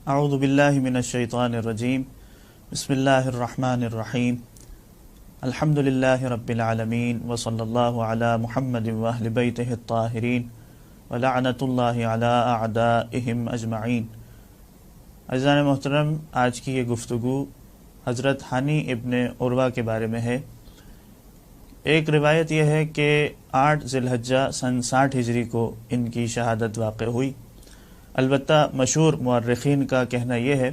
اعوذ باللہ من الشیطان الرجیم بسم اللہ الرحمن الرحیم الحمد للہ رب العالمین وصلی اللہ علی محمد واہل بیتہ الطاہرین ولعنۃ اللہ علی اعدائہم اجمعین۔ عزیزان محترم، آج کی یہ گفتگو حضرت ہانی ابن عروہ کے بارے میں ہے۔ ایک روایت یہ ہے کہ 8 ذی الحجہ سن 60 ہجری کو ان کی شہادت واقع ہوئی۔ البتہ مشہور مورخین کا کہنا یہ ہے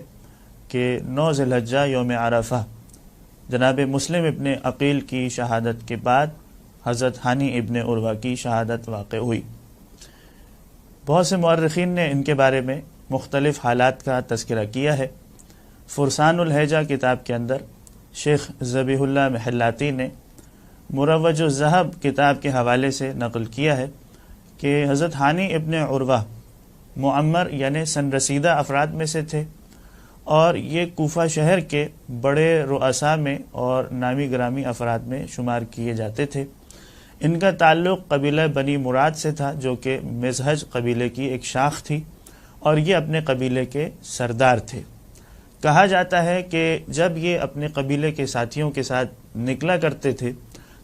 کہ 9 ذی الحجہ یوم عرفہ جناب مسلم ابن عقیل کی شہادت کے بعد حضرت ہانی ابن عروہ کی شہادت واقع ہوئی۔ بہت سے مورخین نے ان کے بارے میں مختلف حالات کا تذکرہ کیا ہے۔ فرسان الحجہ کتاب کے اندر شیخ ذبیح اللہ محلاتی نے مروج الذہب کتاب کے حوالے سے نقل کیا ہے کہ حضرت ہانی ابن عروہ معمر یعنی سن رسیدہ افراد میں سے تھے، اور یہ کوفہ شہر کے بڑے رؤساء میں اور نامی گرامی افراد میں شمار کیے جاتے تھے۔ ان کا تعلق قبیلہ بنی مراد سے تھا، جو کہ مزہج قبیلے کی ایک شاخ تھی، اور یہ اپنے قبیلے کے سردار تھے۔ کہا جاتا ہے کہ جب یہ اپنے قبیلے کے ساتھیوں کے ساتھ نکلا کرتے تھے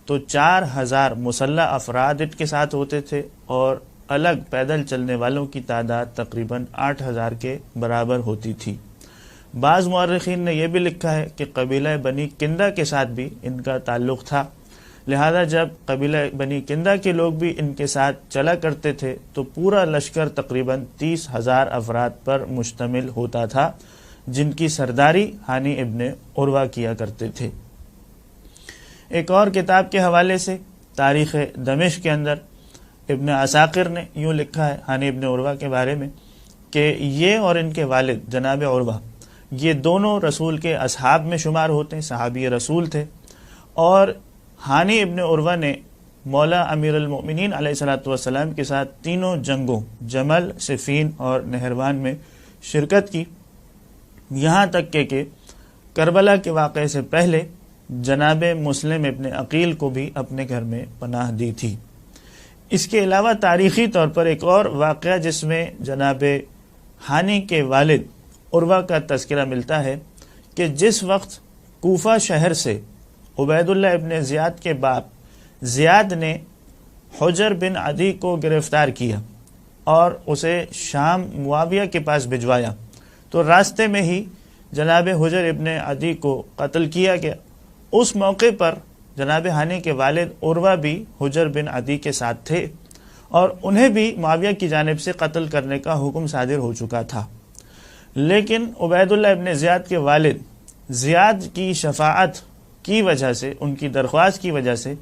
تو 4000 مسلح افراد ان کے ساتھ ہوتے تھے، اور الگ پیدل چلنے والوں کی تعداد تقریباً 8000 کے برابر ہوتی تھی۔ بعض مورخین نے یہ بھی لکھا ہے کہ قبیلہ بنی کندہ کے ساتھ بھی ان کا تعلق تھا، لہذا جب قبیلہ بنی کندہ کے لوگ بھی ان کے ساتھ چلا کرتے تھے تو پورا لشکر تقریباً 30,000 افراد پر مشتمل ہوتا تھا، جن کی سرداری ہانی ابن عروہ کیا کرتے تھے۔ ایک اور کتاب کے حوالے سے تاریخ دمشق کے اندر ابن عساکر نے یوں لکھا ہے ہانی ابن عروہ کے بارے میں کہ یہ اور ان کے والد جناب عروہ یہ دونوں رسول کے اصحاب میں شمار ہوتے ہیں، صحابی رسول تھے، اور ہانی ابن عروہ نے مولا امیر المؤمنین علیہ الصلوۃ والسلام کے ساتھ تینوں جنگوں جمل، صفین اور نہروان میں شرکت کی، یہاں تک کہ کربلا کے واقعے سے پہلے جناب مسلم ابن عقیل کو بھی اپنے گھر میں پناہ دی تھی۔ اس کے علاوہ تاریخی طور پر ایک اور واقعہ جس میں جناب ہانی کے والد عروہ کا تذکرہ ملتا ہے کہ جس وقت کوفہ شہر سے عبید اللہ ابن زیاد کے باپ زیاد نے حجر بن عدی کو گرفتار کیا اور اسے شام معاویہ کے پاس بھجوایا، تو راستے میں ہی جناب حجر ابن عدی کو قتل کیا گیا۔ اس موقع پر جناب ہانی کے والد عروہ بھی حجر بن عدی کے ساتھ تھے، اور انہیں بھی معاویہ کی جانب سے قتل کرنے کا حکم صادر ہو چکا تھا، لیکن عبید اللہ ابن زیاد کے والد زیاد کی شفاعت کی وجہ سے، ان کی درخواست کی وجہ سے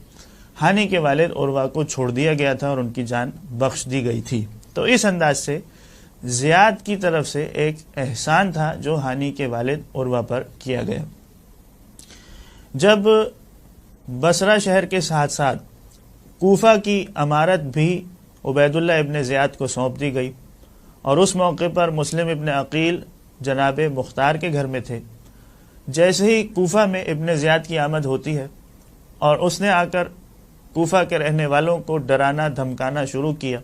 ہانی کے والد عروہ کو چھوڑ دیا گیا تھا اور ان کی جان بخش دی گئی تھی۔ تو اس انداز سے زیاد کی طرف سے ایک احسان تھا جو ہانی کے والد عروہ پر کیا گیا۔ جب بصرہ شہر کے ساتھ ساتھ کوفہ کی امارت بھی عبید اللہ ابن زیاد کو سونپ دی گئی، اور اس موقع پر مسلم ابن عقیل جناب مختار کے گھر میں تھے، جیسے ہی کوفہ میں ابن زیاد کی آمد ہوتی ہے اور اس نے آ کر کوفہ کے رہنے والوں کو ڈرانا دھمکانا شروع کیا،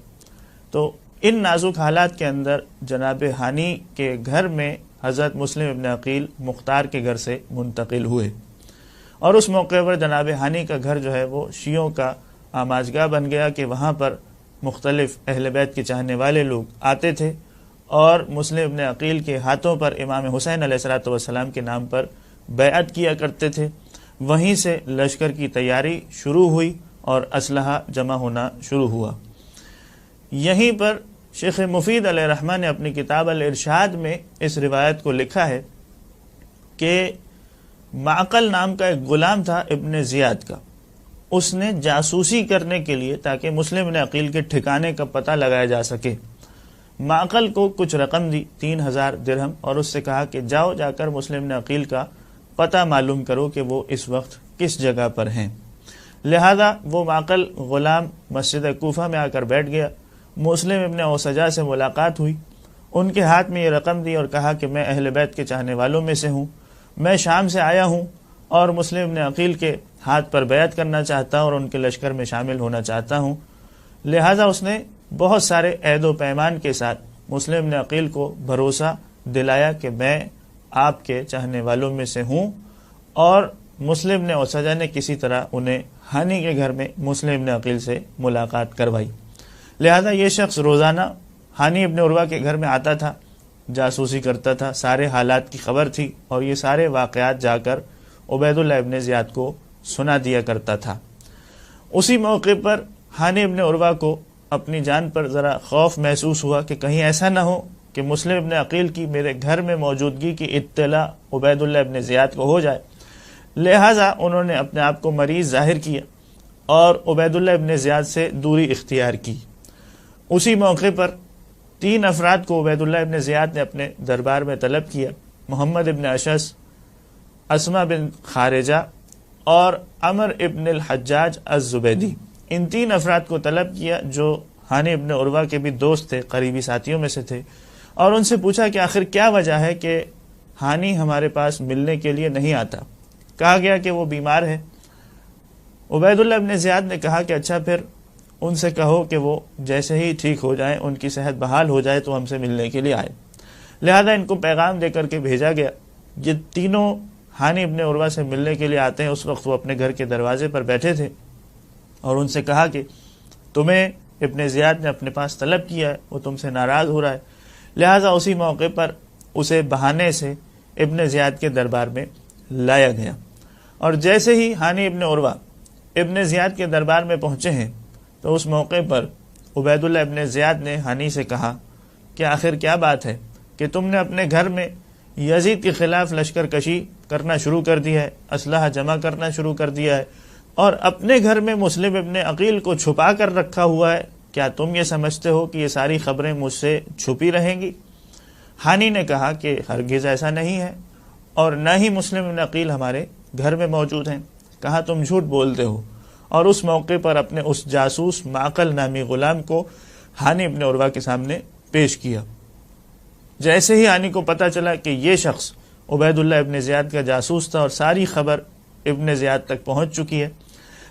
تو ان نازک حالات کے اندر جناب ہانی کے گھر میں حضرت مسلم ابن عقیل مختار کے گھر سے منتقل ہوئے، اور اس موقع پر جناب ہانی کا گھر جو ہے وہ شیعوں کا آماجگاہ بن گیا کہ وہاں پر مختلف اہل بیت کے چاہنے والے لوگ آتے تھے، اور مسلم ابن عقیل کے ہاتھوں پر امام حسین علیہ الصلوۃ والسلام کے نام پر بیعت کیا کرتے تھے۔ وہیں سے لشکر کی تیاری شروع ہوئی اور اسلحہ جمع ہونا شروع ہوا۔ یہیں پر شیخ مفید علیہ الرحمہ نے اپنی کتاب الارشاد میں اس روایت کو لکھا ہے کہ معقل نام کا ایک غلام تھا ابن زیاد کا، اس نے جاسوسی کرنے کے لیے تاکہ مسلم ابن عقیل کے ٹھکانے کا پتہ لگایا جا سکے، معقل کو کچھ رقم دی 3000 درہم، اور اس سے کہا کہ جاؤ جا کر مسلم ابن عقیل کا پتہ معلوم کرو کہ وہ اس وقت کس جگہ پر ہیں۔ لہذا وہ معقل غلام مسجد کوفہ میں آ کر بیٹھ گیا، مسلم ابن اوسجا سے ملاقات ہوئی، ان کے ہاتھ میں یہ رقم دی اور کہا کہ میں اہل بیت کے چاہنے والوں میں سے ہوں، میں شام سے آیا ہوں اور مسلم ابن عقیل کے ہاتھ پر بیعت کرنا چاہتا ہوں اور ان کے لشکر میں شامل ہونا چاہتا ہوں۔ لہٰذا اس نے بہت سارے عہد و پیمان کے ساتھ مسلم ابن عقیل کو بھروسہ دلایا کہ میں آپ کے چاہنے والوں میں سے ہوں، اور مسلم نے اوسجہ نے کسی طرح انہیں ہانی کے گھر میں مسلم ابن عقیل سے ملاقات کروائی۔ لہذا یہ شخص روزانہ ہانی ابن عروہ کے گھر میں آتا تھا، جاسوسی کرتا تھا، سارے حالات کی خبر تھی، اور یہ سارے واقعات جا کر عبید اللہ ابن زیاد کو سنا دیا کرتا تھا۔ اسی موقع پر ہانی ابن عروہ کو اپنی جان پر ذرا خوف محسوس ہوا کہ کہیں ایسا نہ ہو کہ مسلم ابن عقیل کی میرے گھر میں موجودگی کی اطلاع عبید اللہ ابن زیاد کو ہو جائے، لہٰذا انہوں نے اپنے آپ کو مریض ظاہر کیا اور عبید اللہ ابن زیاد سے دوری اختیار کی۔ اسی موقع پر 3 افراد کو عبید اللہ ابن زیاد نے اپنے دربار میں طلب کیا، محمد ابن اشعث، اسما بن خارجہ اور عمر ابن الحجاج الزبیدی۔ ان 3 افراد کو طلب کیا جو ہانی ابن عروہ کے بھی دوست تھے، قریبی ساتھیوں میں سے تھے، اور ان سے پوچھا کہ آخر کیا وجہ ہے کہ ہانی ہمارے پاس ملنے کے لیے نہیں آتا۔ کہا گیا کہ وہ بیمار ہے۔ عبید اللہ ابن زیاد نے کہا کہ اچھا پھر ان سے کہو کہ وہ جیسے ہی ٹھیک ہو جائیں، ان کی صحت بحال ہو جائے تو ہم سے ملنے کے لیے آئے۔ لہذا ان کو پیغام دے کر کے بھیجا گیا۔ یہ تینوں ہانی ابن عروہ سے ملنے کے لیے آتے ہیں، اس وقت وہ اپنے گھر کے دروازے پر بیٹھے تھے، اور ان سے کہا کہ تمہیں ابن زیاد نے اپنے پاس طلب کیا ہے، وہ تم سے ناراض ہو رہا ہے۔ لہذا اسی موقع پر اسے بہانے سے ابن زیاد کے دربار میں لایا گیا، اور جیسے ہی ہانی ابن عروہ ابن زیاد کے دربار میں پہنچے ہیں تو اس موقع پر عبید اللہ ابن زیاد نے ہانی سے کہا کہ آخر کیا بات ہے کہ تم نے اپنے گھر میں یزید کے خلاف لشکر کشی کرنا شروع کر دی ہے، اسلحہ جمع کرنا شروع کر دیا ہے، اور اپنے گھر میں مسلم ابن عقیل کو چھپا کر رکھا ہوا ہے، کیا تم یہ سمجھتے ہو کہ یہ ساری خبریں مجھ سے چھپی رہیں گی؟ ہانی نے کہا کہ ہرگز ایسا نہیں ہے، اور نہ ہی مسلم ابن عقیل ہمارے گھر میں موجود ہیں۔ کہا تم جھوٹ بولتے ہو، اور اس موقع پر اپنے اس جاسوس معقل نامی غلام کو ہانی ابن عروہ کے سامنے پیش کیا۔ جیسے ہی ہانی کو پتہ چلا کہ یہ شخص عبید اللہ ابن زیاد کا جاسوس تھا اور ساری خبر ابن زیاد تک پہنچ چکی ہے،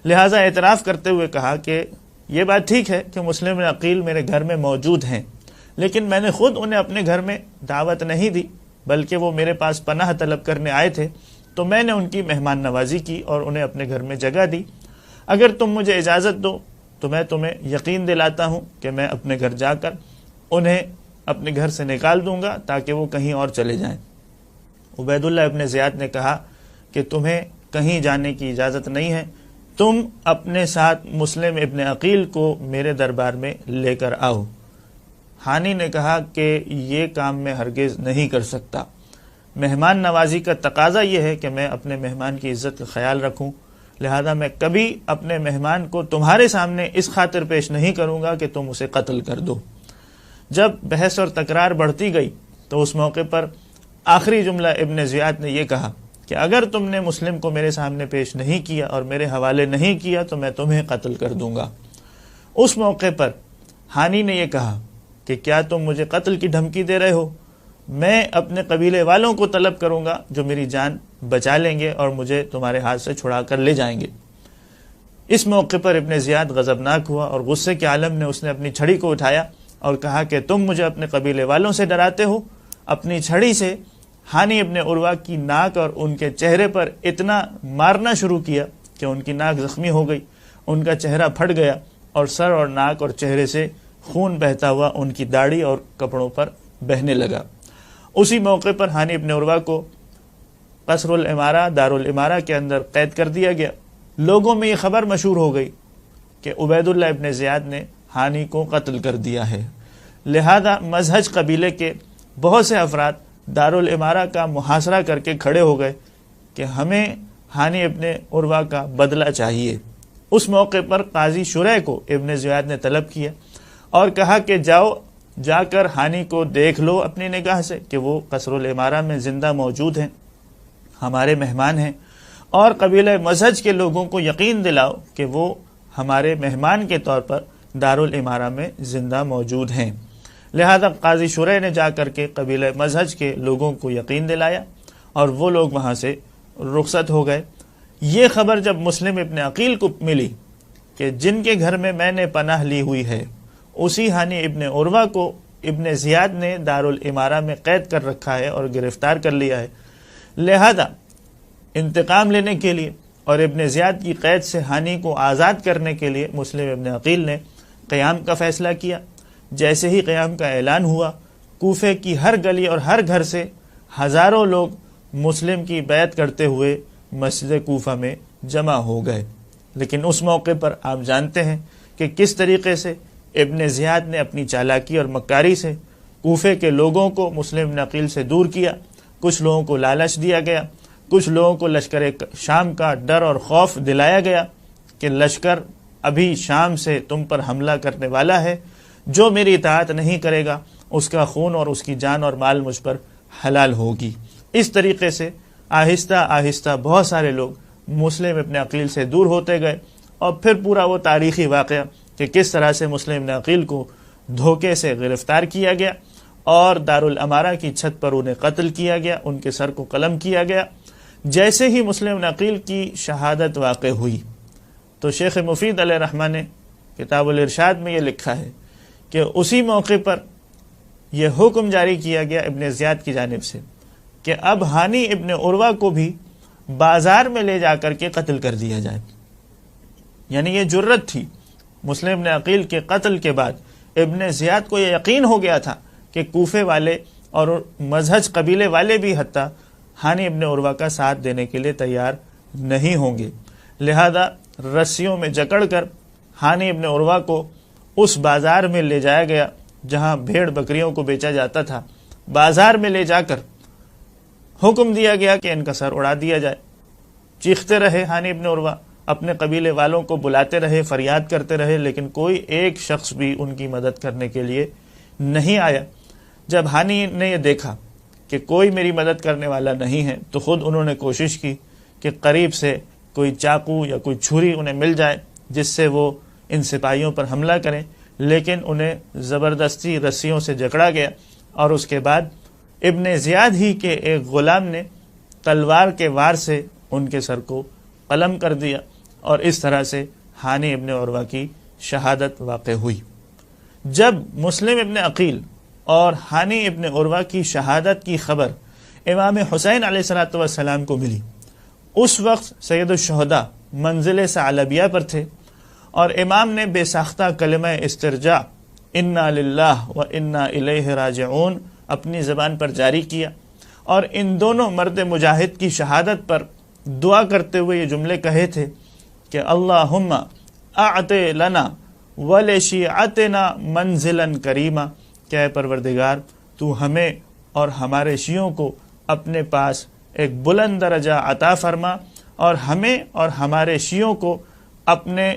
لہٰذا اعتراف کرتے ہوئے کہا کہ یہ بات ٹھیک ہے کہ مسلم ابن عقیل میرے گھر میں موجود ہیں، لیکن میں نے خود انہیں اپنے گھر میں دعوت نہیں دی، بلکہ وہ میرے پاس پناہ طلب کرنے آئے تھے تو میں نے ان کی مہمان نوازی کی اور انہیں اپنے گھر میں جگہ دی۔ اگر تم مجھے اجازت دو تو میں تمہیں یقین دلاتا ہوں کہ میں اپنے گھر جا کر انہیں اپنے گھر سے نکال دوں گا تاکہ وہ کہیں اور چلے جائیں۔ عبید اللہ ابن زیاد نے کہا کہ تمہیں کہیں جانے کی اجازت نہیں ہے، تم اپنے ساتھ مسلم ابن عقیل کو میرے دربار میں لے کر آؤ۔ ہانی نے کہا کہ یہ کام میں ہرگز نہیں کر سکتا، مہمان نوازی کا تقاضا یہ ہے کہ میں اپنے مہمان کی عزت کا خیال رکھوں، لہذا میں کبھی اپنے مہمان کو تمہارے سامنے اس خاطر پیش نہیں کروں گا کہ تم اسے قتل کر دو۔ جب بحث اور تکرار بڑھتی گئی تو اس موقع پر آخری جملہ ابن زیاد نے یہ کہا کہ اگر تم نے مسلم کو میرے سامنے پیش نہیں کیا اور میرے حوالے نہیں کیا تو میں تمہیں قتل کر دوں گا۔ اس موقع پر ہانی نے یہ کہا کہ کیا تم مجھے قتل کی دھمکی دے رہے ہو؟ میں اپنے قبیلے والوں کو طلب کروں گا جو میری جان بچا لیں گے اور مجھے تمہارے ہاتھ سے چھڑا کر لے جائیں گے۔ اس موقع پر ابن زیاد غضبناک ہوا اور غصے کے عالم میں اس نے اپنی چھڑی کو اٹھایا اور کہا کہ تم مجھے اپنے قبیلے والوں سے ڈراتے ہو۔ اپنی چھڑی سے ہانی ابن عروہ کی ناک اور ان کے چہرے پر اتنا مارنا شروع کیا کہ ان کی ناک زخمی ہو گئی، ان کا چہرہ پھٹ گیا اور سر اور ناک اور چہرے سے خون بہتا ہوا ان کی داڑھی اور کپڑوں پر بہنے لگا۔ اسی موقع پر ہانی ابن عروہ کو قصر الامارہ دارالامارہ کے اندر قید کر دیا گیا۔ لوگوں میں یہ خبر مشہور ہو گئی کہ عبید اللہ ابن زیاد نے ہانی کو قتل کر دیا ہے، لہذا مزہج قبیلے کے بہت سے افراد دارالامارہ کا محاصرہ کر کے کھڑے ہو گئے کہ ہمیں ہانی ابن عروہ کا بدلہ چاہیے۔ اس موقع پر قاضی شریح کو ابن زیاد نے طلب کیا اور کہا کہ جاؤ جا کر ہانی کو دیکھ لو اپنی نگاہ سے کہ وہ قصر الامارہ میں زندہ موجود ہیں، ہمارے مہمان ہیں، اور قبیلہ مزہج کے لوگوں کو یقین دلاؤ کہ وہ ہمارے مہمان کے طور پر دارالامارہ میں زندہ موجود ہیں۔ لہذا قاضی شریح نے جا کر کے قبیلہ مزہج کے لوگوں کو یقین دلایا اور وہ لوگ وہاں سے رخصت ہو گئے۔ یہ خبر جب مسلم ابن عقیل کو ملی کہ جن کے گھر میں نے پناہ لی ہوئی ہے اسی ہانی ابن عروہ کو ابن زیاد نے دارالامارہ میں قید کر رکھا ہے اور گرفتار کر لیا ہے، لہذا انتقام لینے کے لیے اور ابن زیاد کی قید سے ہانی کو آزاد کرنے کے لیے مسلم ابن عقیل نے قیام کا فیصلہ کیا۔ جیسے ہی قیام کا اعلان ہوا، کوفے کی ہر گلی اور ہر گھر سے ہزاروں لوگ مسلم کی بیعت کرتے ہوئے مسجد کوفہ میں جمع ہو گئے۔ لیکن اس موقع پر آپ جانتے ہیں کہ کس طریقے سے ابن زیاد نے اپنی چالاکی اور مکاری سے کوفے کے لوگوں کو مسلم ابن عقیل سے دور کیا۔ کچھ لوگوں کو لالچ دیا گیا، کچھ لوگوں کو لشکر شام کا ڈر اور خوف دلایا گیا کہ لشکر ابھی شام سے تم پر حملہ کرنے والا ہے، جو میری اطاعت نہیں کرے گا اس کا خون اور اس کی جان اور مال مجھ پر حلال ہوگی۔ اس طریقے سے آہستہ آہستہ بہت سارے لوگ مسلم ابن عقیل سے دور ہوتے گئے، اور پھر پورا وہ تاریخی واقعہ کہ کس طرح سے مسلم ابن عقیل کو دھوکے سے گرفتار کیا گیا اور دارالامارہ کی چھت پر انہیں قتل کیا گیا، ان کے سر کو قلم کیا گیا۔ جیسے ہی مسلم ابن عقیل کی شہادت واقع ہوئی تو شیخ مفید علیہ رحمہ نے کتاب الارشاد میں یہ لکھا ہے کہ اسی موقع پر یہ حکم جاری کیا گیا ابن زیاد کی جانب سے کہ اب ہانی ابن عروہ کو بھی بازار میں لے جا کر کے قتل کر دیا جائے۔ یعنی یہ جرت تھی مسلم ابن عقیل کے قتل کے بعد ابن زیاد کو یہ یقین ہو گیا تھا کہ کوفے والے اور مزہج قبیلے والے بھی حتیٰ ہانی ابن عروہ کا ساتھ دینے کے لیے تیار نہیں ہوں گے، لہذا رسیوں میں جکڑ کر ہانی ابن عروہ کو اس بازار میں لے جایا گیا جہاں بھیڑ بکریوں کو بیچا جاتا تھا۔ بازار میں لے جا کر حکم دیا گیا کہ ان کا سر اڑا دیا جائے۔ چیختے رہے ہانی ابن عروہ، اپنے قبیلے والوں کو بلاتے رہے، فریاد کرتے رہے، لیکن کوئی ایک شخص بھی ان کی مدد کرنے کے لیے نہیں آیا۔ جب ہانی نے یہ دیکھا کہ کوئی میری مدد کرنے والا نہیں ہے تو خود انہوں نے کوشش کی کہ قریب سے کوئی چاقو یا کوئی چھری انہیں مل جائے جس سے وہ ان سپاہیوں پر حملہ کریں، لیکن انہیں زبردستی رسیوں سے جکڑا گیا، اور اس کے بعد ابن زیاد ہی کے ایک غلام نے تلوار کے وار سے ان کے سر کو قلم کر دیا، اور اس طرح سے ہانی ابن عروہ کی شہادت واقع ہوئی۔ جب مسلم ابن عقیل اور ہانی ابن عروہ کی شہادت کی خبر امام حسین علیہ السلام کو ملی، اس وقت سید الشہداء منزل ثعلبیہ پر تھے، اور امام نے بے ساختہ کلمہ استرجاع انا للہ و انا الیہ راجعون اپنی زبان پر جاری کیا، اور ان دونوں مرد مجاہد کی شہادت پر دعا کرتے ہوئے یہ جملے کہے تھے کہ اللہم اعط لنا ولشیعتنا منزلا کریما، کہ اے پروردگار تو ہمیں اور ہمارے شیعوں کو اپنے پاس ایک بلند درجہ عطا فرما، اور ہمیں اور ہمارے شیعوں کو اپنے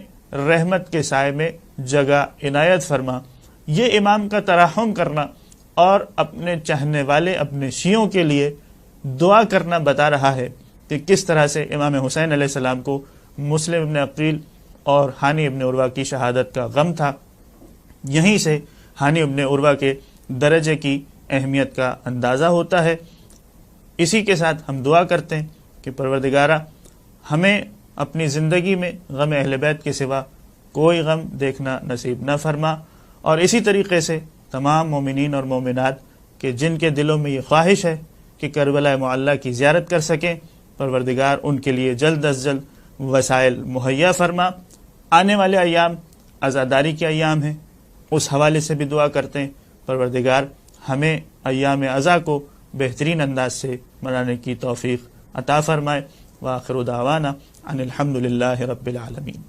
رحمت کے سائے میں جگہ عنایت فرما۔ یہ امام کا ترحم کرنا اور اپنے چاہنے والے اپنے شیعوں کے لیے دعا کرنا بتا رہا ہے کہ کس طرح سے امام حسین علیہ السلام کو مسلم ابن عقیل اور ہانی ابن عروہ کی شہادت کا غم تھا۔ یہیں سے ہانی ابن عروہ کے درجے کی اہمیت کا اندازہ ہوتا ہے۔ اسی کے ساتھ ہم دعا کرتے ہیں کہ پروردگارہ ہمیں اپنی زندگی میں غم اہل بیت کے سوا کوئی غم دیکھنا نصیب نہ فرما، اور اسی طریقے سے تمام مومنین اور مومنات کہ جن کے دلوں میں یہ خواہش ہے کہ کربلا معلیٰ کی زیارت کر سکیں، پروردگار ان کے لیے جلد از جلد وسائل مہیا فرما۔ آنے والے ایام عزاداری کے ایام ہیں، اس حوالے سے بھی دعا کرتے ہیں پروردگار ہمیں ایام عزا کو بہترین انداز سے منانے کی توفیق عطا فرمائے۔ وآخر دعوانا ان الحمد للہ رب العالمین۔